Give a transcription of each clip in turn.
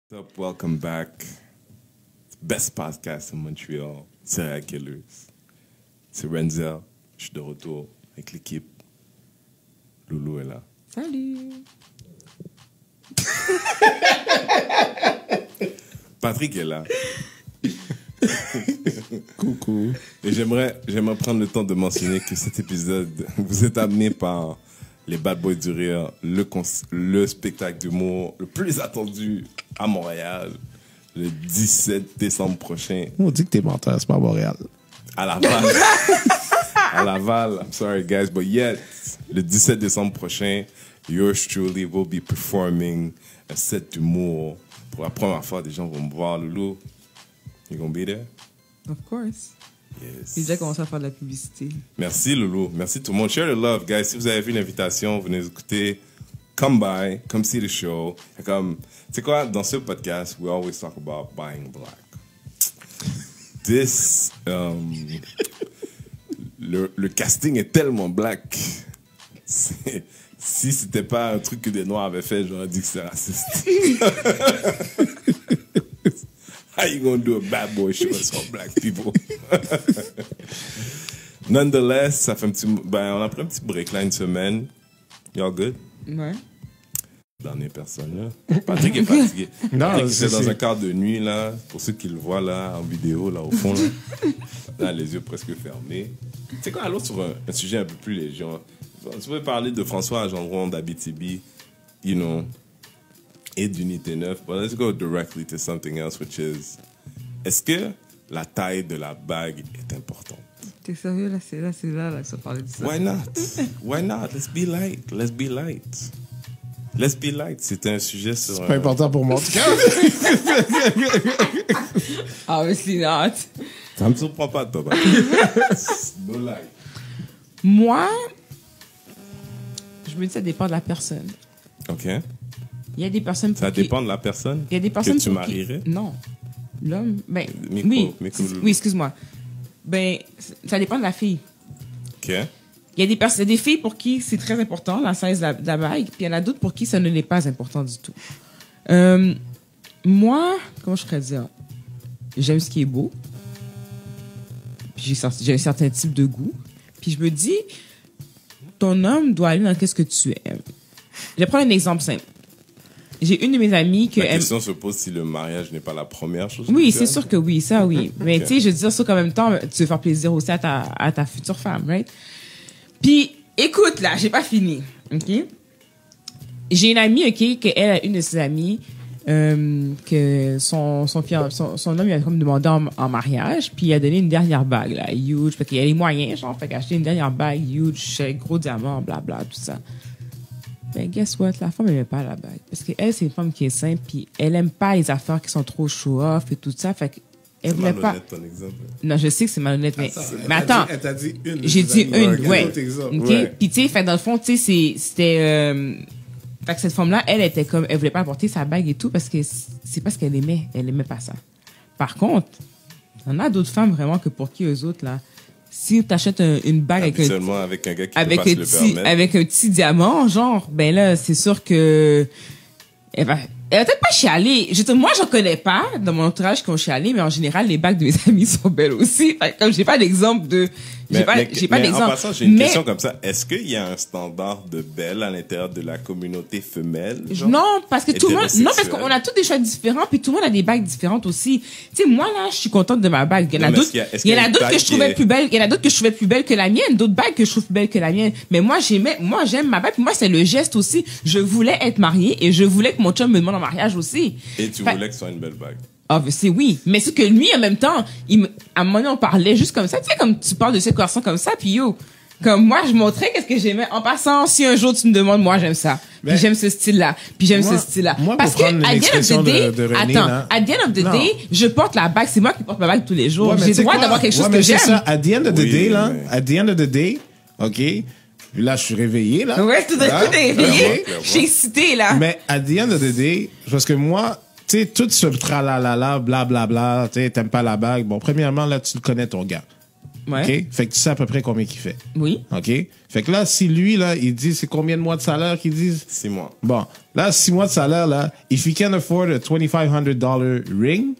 What's up? Welcome back. Best podcast in Montreal. Serial Killers. C'est Renzel. Je suis de retour avec l'équipe. Loulou est là. Salut. Patrick est là. Coucou. Et j'aimerais prendre le temps de mentionner que cet épisode vous est amené par les Bad Boys du Rire, le spectacle d'humour le plus attendu à Montréal, le 17 décembre prochain. On dit que t'es menteur, c'est pas à Montréal. À Laval. À Laval. I'm sorry, guys, but yet, le 17 décembre prochain, yours truly will be performing un set d'humour. Pour la première fois, des gens vont me voir, Loulou. You gonna be there? Of course. Yes. J'ai déjà commencé à faire de la publicité. Merci, Loulou. Merci tout le monde. Share the love, guys. Si vous avez vu l'invitation, venez nous écouter. Come by, come see the show. Comme, tu sais quoi, dans ce podcast, we always talk about buying black. This, le casting est tellement black. Si c'était pas un truc que des Noirs avaient fait, j'aurais dit que c'est raciste. How you gonna do a bad boy show sur black people? Nonetheless, ça fait on a pris un petit break là, une semaine. Y'all good? Ouais. Dernière personne là. Patrick est fatigué. Non, Patrick c'est était dans un quart de nuit là, pour ceux qui le voient là en vidéo là au fond là. Là, les yeux presque fermés. Tu sais quoi, allons sur un sujet un peu plus léger. Tu peux parler de François Gendron d'Abitibi, you know, et d'Unité 9, but let's go directly to something else, which is, est-ce que la taille de la bague est importante? T'es sérieux là, c'est là que ça parlait de ça. Why not? Why not? Let's be light. Let's be light. Let's be light. C'était un sujet sur... C'est pas important pour moi, en tout cas. Obviously not. Ça me surprend pas de toi, no light. Moi, je me dis ça dépend de la personne. OK. Il y a des personnes pour Ça qui... dépend de la personne Il y a des personnes que tu pour qui- marierais? Non. L'homme, ben... Micro, oui, micro. oui, excuse-moi. Ben, ça dépend de la fille. OK. Il y a des filles pour qui c'est très important, la size de la bague, puis il y en a d'autres pour qui ça ne l'est pas important du tout. Moi, comment je pourrais dire? J'aime ce qui est beau. Puis j'ai un certain type de goût. Puis je me dis, ton homme doit aller dans ce que tu aimes. Je vais prendre un exemple simple. J'ai une de mes amies que... La question se pose si le mariage n'est pas la première chose. Oui, que tu c'est aimes. sûr que oui, ça oui. Mais Ok. tu sais, je veux dire ça qu'en même temps, tu veux faire plaisir aussi à ta future femme, right? Puis, écoute, là, j'ai pas fini, OK? J'ai une amie, OK, que elle a une de ses amies, que son homme lui a comme demandé en mariage, puis il a donné une dernière bague, là, huge, parce qu'il y a les moyens, genre, fait qu'il a acheté une dernière bague huge, gros diamant, blabla, tout ça. Ben, guess what? La femme, elle aime pas la bague. Parce qu'elle, c'est une femme qui est simple, puis elle aime pas les affaires qui sont trop show-off et tout ça, fait qu'elle C'est voulait pas... malhonnête ton exemple. Non, je sais que c'est malhonnête, mais Elle attends. t'a dit une. J'ai dit une, ouais. Autre exemple. OK? Ouais. Puis, tu sais, fait, dans le fond, tu sais, c'était... fait que cette femme-là, elle était comme... Elle voulait pas apporter sa bague et tout parce que c'est pas ce qu'elle aimait. Elle aimait pas ça. Par contre, il y en a d'autres femmes vraiment que pour qui eux autres, là, si t'achètes une bague Habituellement, avec un gars qui avec peut pas se le permettre. avec un petit diamant, genre, ben là, c'est sûr que elle va peut-être pas chialer. Moi, j'en connais pas dans mon entourage qui ont chialé, mais en général, les bagues de mes amis sont belles aussi. Fait que comme j'ai pas d'exemple de, j'ai pas mais d'exemple. En passant, j'ai une Mais- question comme ça. Est-ce qu'il y a un standard de belle à l'intérieur de la communauté femelle? genre? Non, parce que tout le monde, non, parce Hétérosexuelle. qu'on a tous des choix différents, puis tout le monde a des bagues différentes aussi. Tu sais, moi, là, je suis contente de ma bague. Il y en a Non, mais d'autres, est-ce qu'il y a une d'autres bague que je qui trouvais est- plus belles, il y en a d'autres que je trouvais plus belles que la mienne, d'autres bagues que je trouve plus belles que la mienne. Mais moi, j'aime ma bague, puis moi, c'est le geste aussi. Je voulais être mariée et je voulais que mon chum me demande en mariage aussi. Et tu Fait- voulais que ce soit une belle bague. Ah, ben, c'est oui. Mais c'est que lui, en même temps, à un moment donné, on parlait juste comme ça. Tu sais, comme tu parles de cette conversation comme ça, puis yo, comme moi, je montrais qu'est-ce que j'aimais. En passant, si un jour tu me demandes, moi, j'aime ça. Puis Mais- j'aime ce style-là. Puis j'aime Moi- ce style-là. moi, Parce pour que, prendre à the end of l'expression the day, de René, attends, là. à the end of the Non. day, je porte la bague. C'est moi qui porte ma bague tous les jours. Ouais, mais J'ai tu le sais droit quoi? d'avoir quelque chose Ouais, que mais c'est j'aime. ça. At the end of the Oui, day, là, mais- at the end of the day, OK, là, je suis réveillé, là. Ouais, tout Hein? est Clairement, réveillé. clairement. Je suis excitée, là. Mais at the end of the day, parce que moi, tu sais, tout ce tralalala, blablabla, tu sais, t'aimes pas la bague. Bon, premièrement, là, tu connais ton gars. Ouais. OK? Fait que tu sais à peu près combien qu'il fait. Oui. OK? Fait que là, si lui, là, il dit c'est combien de mois de salaire qu'ils disent? 6 mois. Bon, là, 6 mois de salaire, là, if he can afford a $2,500 ring,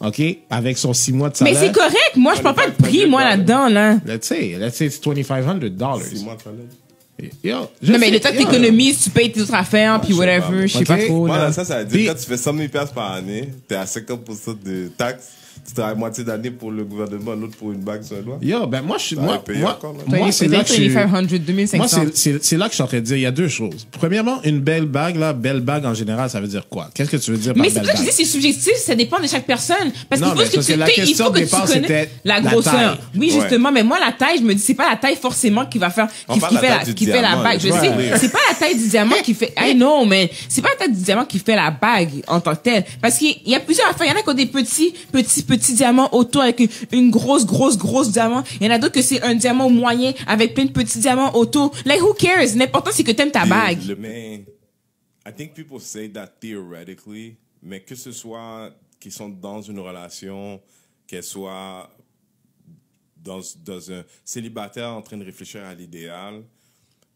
OK, avec son 6 mois de Mais salaire. c'est correct. Moi, je parle pas de prix, moi, là-dedans, là. Let's say it's $2,500. 6 mois de salaire. Yo, Non, mais le temps que t'économises, tu payes tes autres affaires, puis je sais pas. whatever, je sais Ok. pas trop, Moi, là. là, ça veut Puis- dire quand tu fais 100 000 piastres par année, t'es à 50% de taxes, tu travailles moitié d'année pour le gouvernement, l'autre pour une bague sur un doigt. Yo, ben moi, je suis. Ça Moi, va payer moi, encore, là. moi, c'est là que je suis. 2500, Moi, 2500. c'est là que je suis en train de dire, il y a deux choses. Premièrement, une belle bague, là, belle bague en général, ça veut dire quoi? Qu'est-ce que tu veux dire par Mais c'est belle pour ça que je bague? dis c'est subjectif, ça dépend de chaque personne. Parce Non, qu'il mais faut que parce que la tu, il question faut que de tu départ, connais c'était la la grosseur. taille. Oui, Ouais. justement, mais moi, la taille, je me dis, c'est pas la taille forcément qui va faire, On qui parle de fait la la, taille du qui fait la diamant, bague. Je là. sais, Ouais. c'est pas la taille du diamant qui fait, I know, mais c'est pas la taille du diamant qui fait la bague en tant que telle. Parce qu'il y a plusieurs affaires. Il y en a qui ont des petits diamants autour avec une grosse diamant. Il y en a d'autres que c'est un diamant moyen avec plein de petits diamants autour. Like, who cares? L'important, c'est que t'aimes ta bague. Mais, I think people say that theoretically, mais que ce soit qu'ils sont dans une relation, qu'elle soit dans un célibataire en train de réfléchir à l'idéal.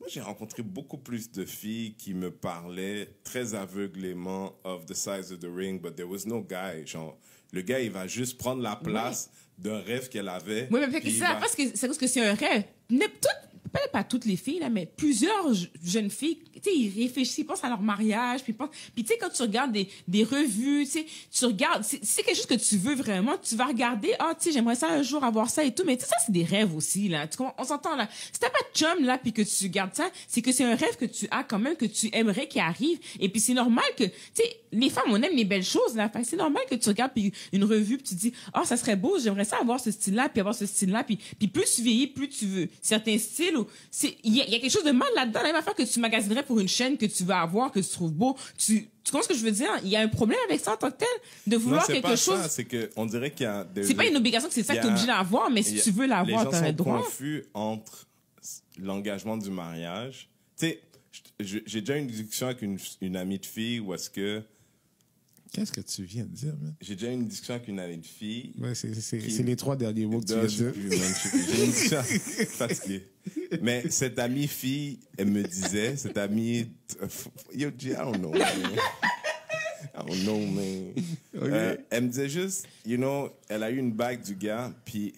Moi, j'ai rencontré beaucoup plus de filles qui me parlaient très aveuglément of the size of the ring, but there was no guy. Genre, le gars, il va juste prendre la place d'un rêve qu'elle avait. Oui, mais fait que puis il ça, va- parce que c'est parce que c'est un rêve. Peut-être pas toutes les filles, là, mais plusieurs jeunes filles, tu sais, ils réfléchissent, ils pensent à leur mariage, puis tu sais, quand tu regardes des revues, tu sais, tu regardes, si c'est quelque chose que tu veux vraiment, tu vas regarder, ah, tu sais, j'aimerais ça un jour avoir ça et tout, mais tu sais, ça, c'est des rêves aussi, là. On s'entend, là. Si t'as pas de chum, là, puis que tu gardes ça, c'est que c'est un rêve que tu as quand même, que tu aimerais qu'il arrive, et puis c'est normal que, tu sais, les femmes, on aime les belles choses, là. Fait que c'est normal que tu regardes puis une revue, puis tu dis, ah, ça serait beau, j'aimerais ça avoir ce style-là, puis avoir ce style-là, puis plus tu vieillis, plus tu veux certains styles. Il y a quelque chose de mal là-dedans. La même affaire que tu magasinerais pour une chaîne que tu veux avoir, que tu trouves beau. Tu comprends ce que je veux dire? Il y a un problème avec ça en tant que tel, de Non, vouloir c'est quelque pas chose. ça, c'est que on dirait qu'il y a C'est pas une obligation que c'est ça que tu es obligé d'avoir, mais si tu veux l'avoir, tu as le droit. Les gens sont confus entre l'engagement du mariage. Tu sais, j'ai déjà eu une discussion avec une amie de fille où est-ce que... Qu'est-ce que tu viens de dire, man? J'ai déjà eu une discussion avec une amie de fille. Ouais, c'est les 3 derniers mots que tu viens de dire. J'ai une discussion fatigué. Mais cette amie fille, elle me disait, cette amie... Yo, G, I don't know, man. I don't know, man. Okay. Elle me disait juste, you know, elle a eu une bague du gars, puis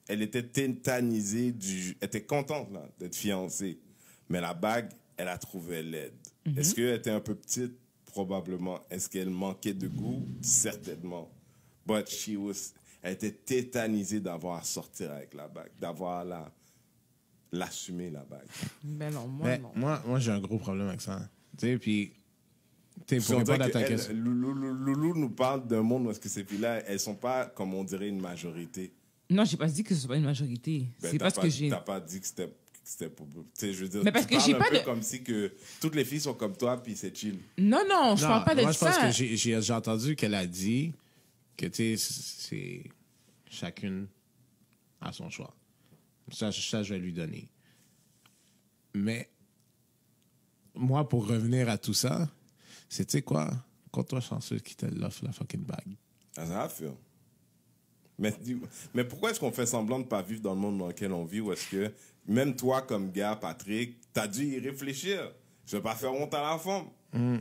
elle était tétanisée elle était contente, là, d'être fiancée. Mais la bague, elle la trouvait laide. Est-ce qu'elle était un peu petite? Probablement. Est-ce qu'elle manquait de goût? Certainement. But elle était tétanisée d'avoir à sortir avec la bague, d'avoir l'assumer, la bague. Ben non, moi, Mais non. moi, j'ai un gros problème avec ça. Tu sais, puis, Puis pour on dirait répondre à ta que question. Loulou nous parle d'un monde où est-ce que ces filles-là, elles sont pas, comme on dirait, une majorité. Non, j'ai pas dit que ce soit pas une majorité. Ben, C'est parce que j'ai. T'as pas dit que c'était pour... Tu sais, je veux dire, Mais parce tu que parles j'ai un pas peu de- comme si que toutes les filles sont comme toi, puis c'est chill. Non, je parle pas de moi, je pense ça. que j'ai entendu qu'elle a dit que, tu sais, c'est chacune a son choix. Ça, je vais lui donner. Mais moi, pour revenir à tout ça, c'est, tu sais quoi, compte-toi chanceux qui te l'offre la fucking bague. That's how I feel. Mais pourquoi est-ce qu'on fait semblant de ne pas vivre dans le monde dans lequel on vit, ou est-ce que, même toi, comme gars, Patrick, t'as dû y réfléchir? Je vais pas faire honte à la femme.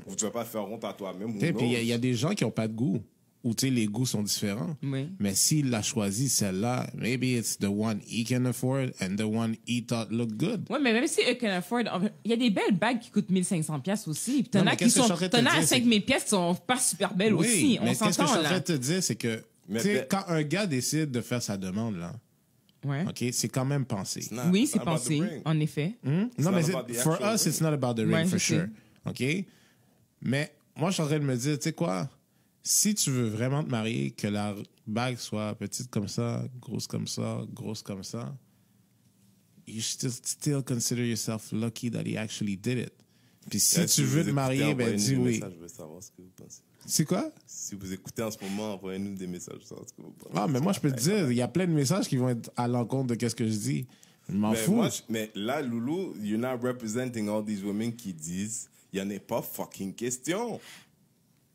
Ou tu vas pas faire honte à toi-même. Tu sais, puis il y a des gens qui n'ont pas de goût, ou tu sais, les goûts sont différents. Oui. Mais s'il a choisi celle-là, maybe it's the one he can afford and the one he thought looked good. Ouais, mais même si eux can afford, il y a des belles bagues qui coûtent 1500 pièces aussi. Puis t'en Non, mais as qui qu'est-ce que sont, je suis en train de t'en te as à dire, 5000 pièces qui sont pas super belles aussi. mais On qu'est-ce que je s'entend, suis en train là. de te dire, c'est que Mais tu sais, peut- quand un gars décide de faire sa demande, là, Ouais. OK, c'est quand même pensé. It's not- Oui, it's c'est not about the pensé, ring. en effet. Non, not mais about the for actual us, ring. it's not about the ring, Ouais, for je sais. sure. OK? Mais moi, je suis en train de me dire, tu sais quoi? Si tu veux vraiment te marier, que la bague soit petite comme ça, grosse comme ça, you should still consider yourself lucky that he actually did it. Puis si tu veux te marier, ben dis oui. Je veux savoir ce que vous pensez. C'est quoi? Si vous écoutez en ce moment, envoyez-nous des messages. Je veux savoir ce que vous pensez. Ah, mais moi, je peux te dire, il y a plein de messages qui vont être à l'encontre de ce que je dis. Je m'en fous. Mais là, Loulou, you're not representing all these women qui disent, il n'y en a pas fucking question.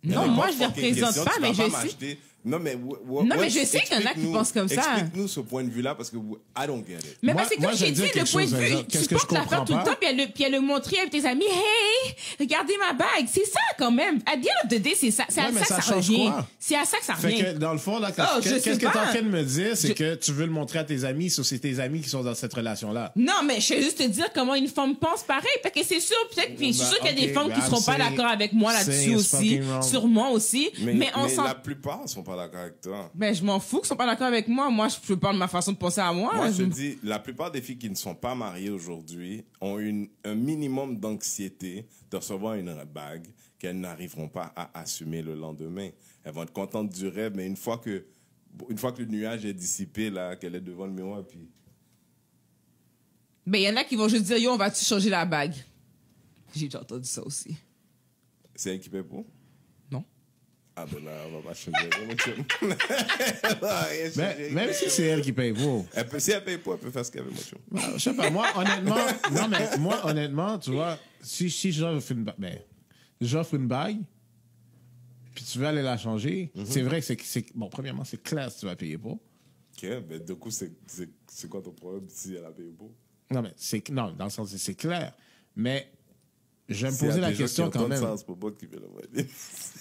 Il y en Non, a moi, pas je les fucking représente question. pas, Tu mais vas je pas sais. m'acheter Non, mais, Non, mais je sais qu'il y en a qui pensent comme ça. Explique-nous ce point de vue-là parce que I don't get it. Mais Moi- parce que moi, comme je j'ai vais dit, dire le quelque point de chose, vue, Vincent. tu Qu'est-ce que je portes l'affaire comprends tout le pas? temps, puis elle le montrer avec tes amis, hey, regardez ma bague. C'est ça, quand même. À dire de D, c'est ça. C'est Ouais, à mais ça que ça ça change revient. quoi? C'est à ça que ça Fait revient. que, dans le fond, là, Oh, je qu'est-ce sais que t'es en pas. train de me dire, c'est Je- que tu veux le montrer à tes amis, sauf c'est tes amis qui sont dans cette relation-là. Non, mais je vais juste te dire comment une femme pense pareil. Parce que c'est sûr, peut-être, puis je suis sûr qu'il y a des ok, femmes qui I'm seront pas saying- d'accord avec moi là-dessus saying it's aussi. fucking wrong. Sûrement aussi. Mais on s'en... la plupart sont pas d'accord avec toi. Ben, je m'en fous qu'ils sont pas d'accord avec moi. Moi, je parle de ma façon de penser à moi. Moi, je te dis, la plupart des filles qui ne sont pas mariées aujourd'hui ont un minimum d'anxiété de recevoir une bague qu'elles n'arriveront pas à assumer le lendemain. Elles vont être contentes du rêve, mais une fois que le nuage est dissipé, là, qu'elle est devant le miroir, puis... Ben, il y en a qui vont juste dire, yo, on va-tu changer la bague? J'ai déjà entendu ça aussi. C'est elle qui paie pour? Non. Ah ben là, on va pas changer. Mais, même si c'est elle qui paye pour. Si elle paye pas, elle peut faire ce qu'elle veut, mon chum. Je sais pas, moi, honnêtement, tu vois, si j'offre j'offre une bague, puis tu veux aller la changer, c'est vrai que bon, premièrement, c'est clair si tu vas payer pour. Ok, ben du coup, c'est quoi ton problème si elle a payé pour? Non, mais non, dans le sens, c'est clair. Mais, je vais me S'il y a poser la des gens question qui quand entendent même. ça, c'est pas moi qui vais l'envoyer.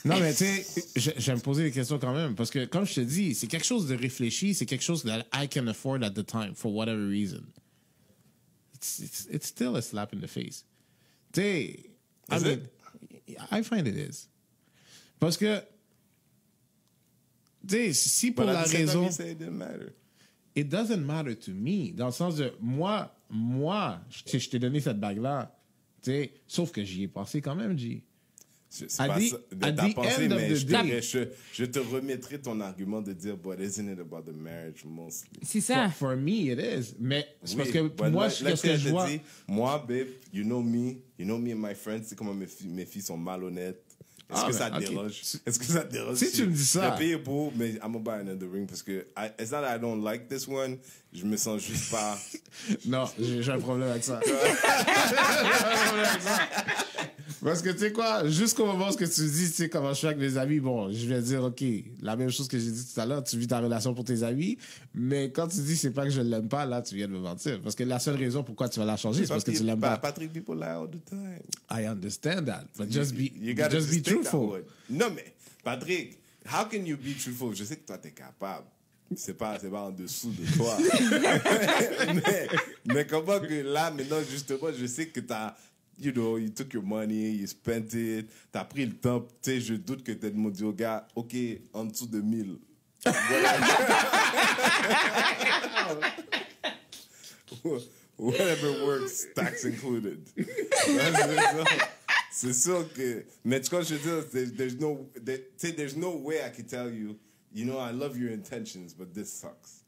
Non, mais tu sais, je vais me poser des questions quand même. Parce que, comme je te dis, c'est quelque chose de réfléchi, c'est quelque chose that I can afford at the time, for whatever reason. It's still a slap in the face. Tu sais, I find it is. Parce que, tu sais, si pour la raison... It doesn't matter to me. Dans le sens de, moi, je t'ai donné cette bague-là. Tu sais, sauf que j'y ai pensé quand même, G. C'est pas ça. T'as pensé, end of mais the je day- dirais, je te remettrai ton argument de dire, but isn't it about the marriage mostly? C'est ça. For me, it is. Mais c'est parce Oui, que but moi, là, qu'est-ce que je vois... moi, babe, you know me and my friends, c'est comment mes filles sont malhonnêtes. Est-ce que ça te dérange? Est-ce que ça te dérange? Si tu me dis ça. J'ai payé pour, mais I'm gonna buy another ring parce que it's not that I don't like this one, je me sens juste pas... Non, j'ai un problème avec ça. Parce que tu sais quoi, jusqu'au moment où ce que tu dis, tu sais, comment je suis avec mes amis, bon, je vais dire, OK, la même chose que j'ai dit tout à l'heure, tu vis ta relation pour tes amis, mais quand tu dis c'est pas que je l'aime pas, là, tu viens de me mentir. Parce que la seule raison pourquoi tu vas la changer, c'est parce que tu l'aimes pas. Patrick, people lie all the time. I understand that, but just be take that truthful. word. Non, mais, Patrick, how can you be truthful? Je sais que toi, t'es capable. C'est pas en dessous de toi. mais comment que là, maintenant, justement, je sais que you took your money, you spent it, t'as pris le temps, tu sais, je doute que t'aies demandé au gars, OK, en dessous de 1000. Whatever works, tax included. C'est sûr que, mais tu vois, je veux dire, there's no way I can tell you, you know, I love your intentions, but this sucks.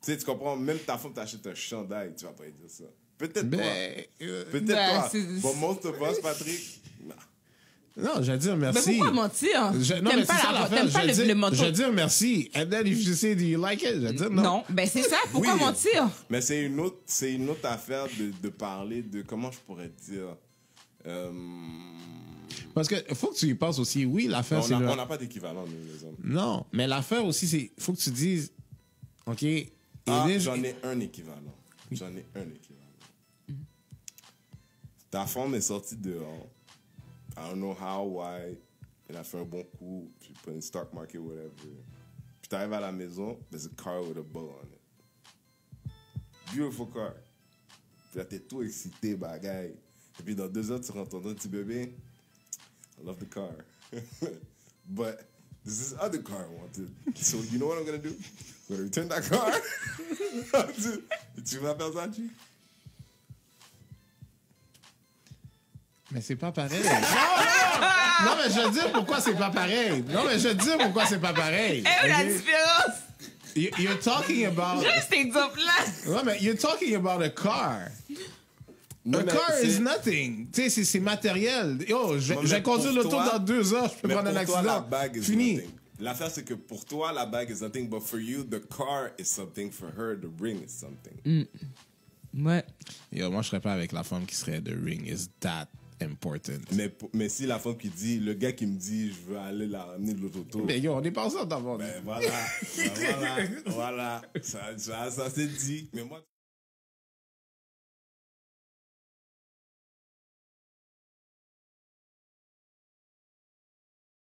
Tu sais, tu comprends, même ta femme t'achète un chandail, tu vas pas lui dire ça. Peut-être toi. Peut-être toi. But most of us, Patrick, nah. Non, je vais dire merci. Mais pourquoi mentir? Non, mais T'aimes c'est ça l'affaire. pas le manteau? Je vais dire merci. And then if you say, do you like it? Je vais dire non. Non, ben c'est ça. Pourquoi Oui. mentir? Mais c'est une autre affaire de parler de, comment je pourrais dire, Parce que faut que tu y penses aussi. Oui, l'affaire, c'est... on n'a pas d'équivalent, nous, les hommes. Non, mais l'affaire aussi, c'est... Faut que tu dises... OK, J'en ai un équivalent. Ta femme est sortie dehors. I don't know how, why. Elle a fait un bon coup. Puis pris une stock market, whatever. Puis t'arrives à la maison, there's a car with a bull on it. Beautiful car. Puis là, t'es tout excité, bagaille. Et puis dans 2 heures, tu rentres ton petit bébé. I love the car. But there's this other car I wanted. So you know what I'm going to do? I'm going to return that car. Tu vas faire ça, G? Mais c'est pas pareil. Non, mais je vais te dire pourquoi c'est pas pareil. Eh, la différence! You're talking about... Juste cet exemple-là! Ouais, mais you're talking about a car. A car is nothing. Tu sais, c'est matériel. Yo, je vais conduire l'auto dans 2 heures, je peux prendre un accident. Toi, la bague is Fini. nothing. L'affaire, c'est que pour toi, la bague is nothing, but for you, the car is something. For her, the ring is something. Ouais. Yo, moi, je serais pas avec la femme qui serait the ring is that important. Mais si la femme qui dit, le gars qui me dit, je veux aller la ramener de l'autre auto. Mais yo, on est pas ensemble d'abord. Ben voilà. Ça c'est dit. Mais moi,